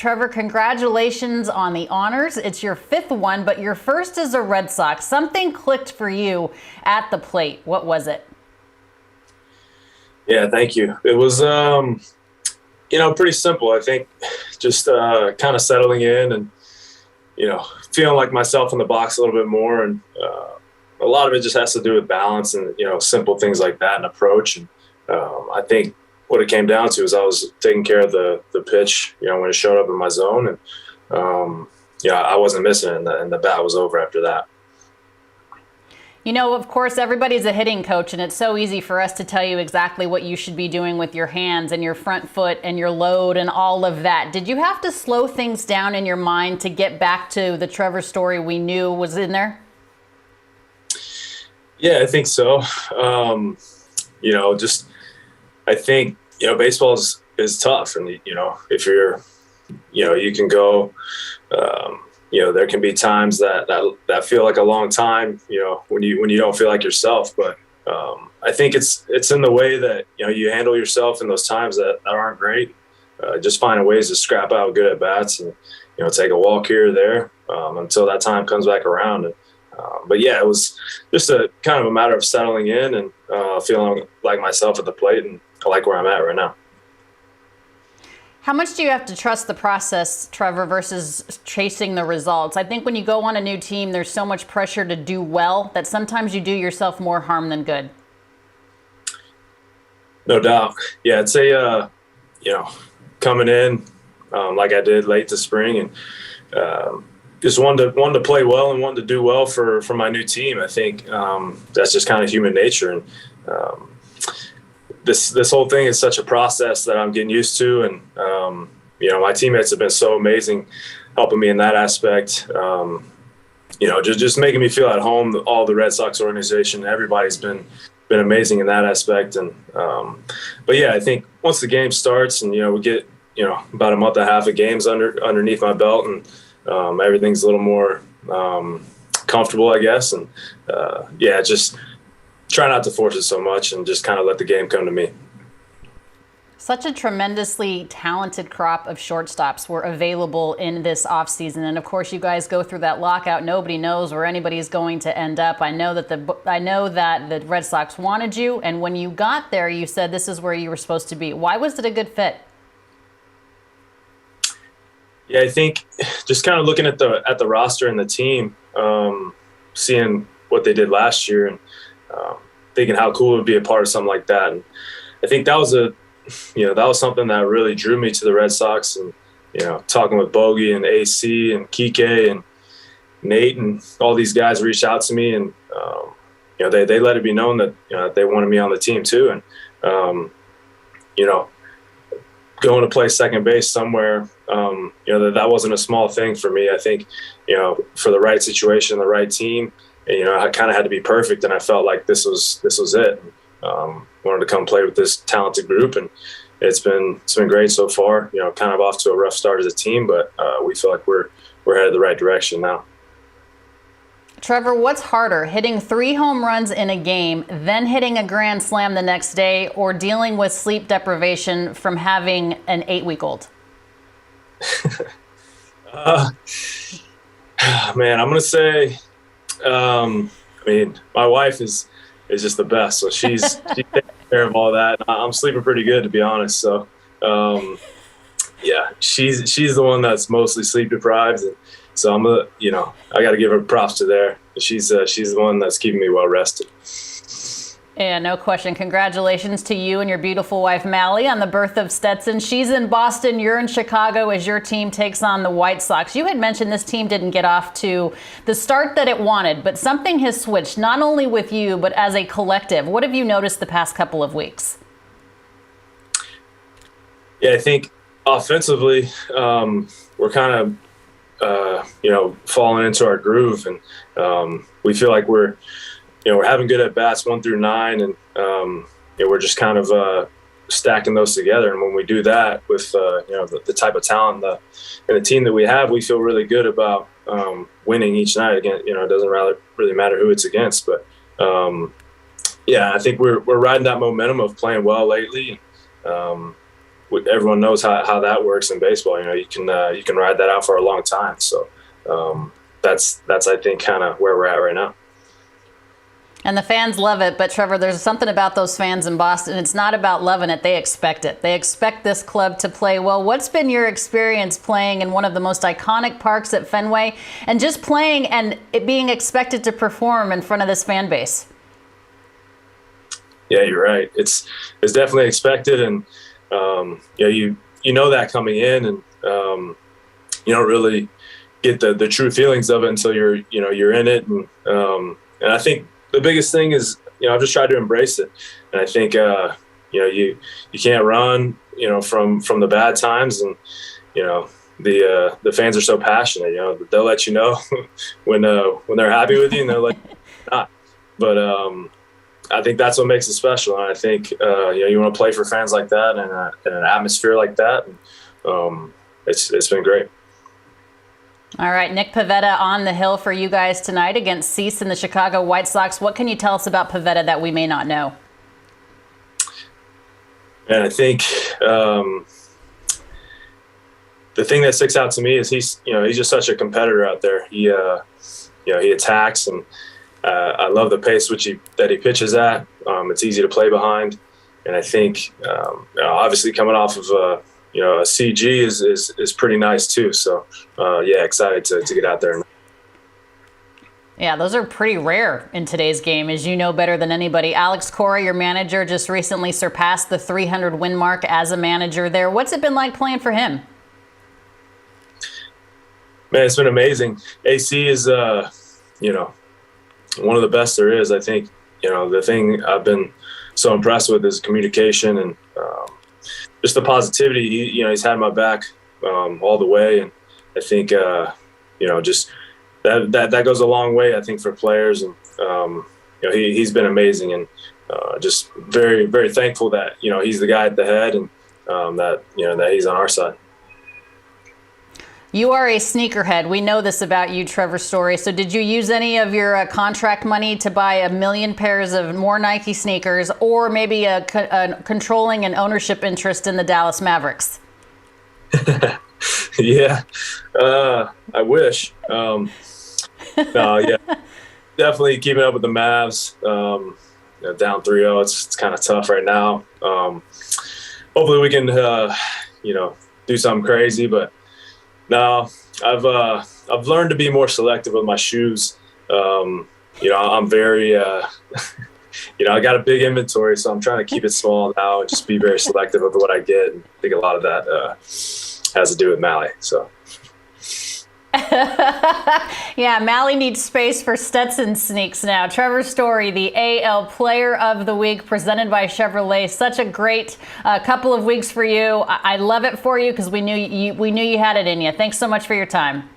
Trevor, congratulations on the honors. It's your 5th one, but your first as a Red Sox. Something clicked for you at the plate. What was it? Yeah, thank you. It was, pretty simple. I think just kind of settling in and, feeling like myself in the box a little bit more. And a lot of it just has to do with balance and, simple things like that and approach. And I think what it came down to is I was taking care of the pitch, when it showed up in my zone. And, I wasn't missing it, and the bat was over after that. Of course, everybody's a hitting coach, and it's so easy for us to tell you exactly what you should be doing with your hands and your front foot and your load and all of that. Did you have to slow things down in your mind to get back to the Trevor Story we knew was in there? Yeah, I think so. I think, baseball is tough. And, if you're, you can go, there can be times that feel like a long time, when you don't feel like yourself. But I think it's in the way that, you handle yourself in those times that aren't great. Just finding ways to scrap out good at bats and, take a walk here or there until that time comes back around. And, but yeah, it was just a kind of a matter of settling in and feeling like myself at the plate, and I like where I'm at right now. How much do you have to trust the process, Trevor, versus chasing the results? I think when you go on a new team, there's so much pressure to do well that sometimes you do yourself more harm than good. No doubt. Yeah, I'd say, coming in like I did late this spring and just wanted to play well and wanted to do well for my new team. I think that's just kind of human nature. And this whole thing is such a process that I'm getting used to. And, my teammates have been so amazing helping me in that aspect. Just making me feel at home. All the Red Sox organization, everybody's been amazing in that aspect. And, but yeah, I think once the game starts and, we get, about a month and a half of games underneath my belt, and everything's a little more comfortable, I guess. And just try not to force it so much and just kind of let the game come to me. Such a tremendously talented crop of shortstops were available in this offseason. And of course, you guys go through that lockout. Nobody knows where anybody's going to end up. I know that the Red Sox wanted you. And when you got there, you said this is where you were supposed to be. Why was it a good fit? Yeah, I think just kind of looking at the roster and the team, seeing what they did last year, and thinking how cool it would be a part of something like that. And I think that was something that really drew me to the Red Sox. And, talking with Bogey and AC and Kike and Nate and all these guys reached out to me, and, they let it be known that, they wanted me on the team too. And, going to play second base somewhere, that wasn't a small thing for me. I think, for the right situation, the right team, and, I kind of had to be perfect, and I felt like this was it. Wanted to come play with this talented group, and it's been great so far. Kind of off to a rough start as a team, but we feel like we're headed the right direction now. Trevor, what's harder, hitting 3 home runs in a game, then hitting a grand slam the next day, or dealing with sleep deprivation from having an 8-week-old? Man, I'm gonna say, my wife is just the best. So she's taking care of all that. I'm sleeping pretty good, to be honest. So, she's the one that's mostly sleep deprived. And so I got to give her props to there. She's the one that's keeping me well rested. Yeah, no question. Congratulations to you and your beautiful wife, Mally, on the birth of Stetson. She's in Boston. You're in Chicago as your team takes on the White Sox. You had mentioned this team didn't get off to the start that it wanted, but something has switched, not only with you, but as a collective. What have you noticed the past couple of weeks? Yeah, I think offensively, we're kind of, falling into our groove, and we feel like we're having good at bats 1 through 9, and we're just kind of stacking those together. And when we do that with the type of talent and the team that we have, we feel really good about winning each night. Again, it doesn't really matter who it's against, but I think we're riding that momentum of playing well lately. everyone knows how that works in baseball. You can ride that out for a long time. So that's I think kind of where we're at right now. And the fans love it, but Trevor, there's something about those fans in Boston. It's not about loving it. They expect it. They expect this club to play well. What's been your experience playing in one of the most iconic parks at Fenway and just playing and it being expected to perform in front of this fan base? Yeah, you're right. It's definitely expected, and you know that coming in, and you don't really get the true feelings of it until you're in it, and I think the biggest thing is, I've just tried to embrace it. And I think, you can't run, from the bad times. And, the fans are so passionate, they'll let you know when they're happy with you, and they'll let you not. But I think that's what makes it special. And I think, you want to play for fans like that and an atmosphere like that. And it's been great. All right, Nick Pivetta on the hill for you guys tonight against Cease and the Chicago White Sox. What can you tell us about Pivetta that we may not know? And I think the thing that sticks out to me is he's just such a competitor out there. He attacks, and I love the pace that he pitches at. It's easy to play behind, and I think obviously coming off of a CG is pretty nice too. So excited to get out there. Yeah, those are pretty rare in today's game, as you know better than anybody. Alex Cora, your manager, just recently surpassed the 300 win mark as a manager there. What's it been like playing for him? Man, it's been amazing. AC is one of the best there is. I think the thing I've been so impressed with is communication and just the positivity. He's had my back all the way, and I think just that goes a long way, I think, for players. And he's been amazing, and just very, very thankful that he's the guy at the head, and that he's on our side. You are a sneakerhead. We know this about you, Trevor Story. So did you use any of your contract money to buy 1 million pairs of more Nike sneakers, or maybe a controlling an ownership interest in the Dallas Mavericks? Yeah, I wish. No, yeah, definitely keeping up with the Mavs. Down 3-0, it's kind of tough right now. Hopefully we can, do something crazy, but no, I've learned to be more selective with my shoes. I'm very, I got a big inventory, so I'm trying to keep it small now and just be very selective of what I get. And I think a lot of that has to do with Mally. So. Yeah, Mally needs space for Stetson sneaks now. Trevor Story, the AL Player of the Week, presented by Chevrolet. Such a great couple of weeks for you. I love it for you because we knew you had it in you. Thanks so much for your time.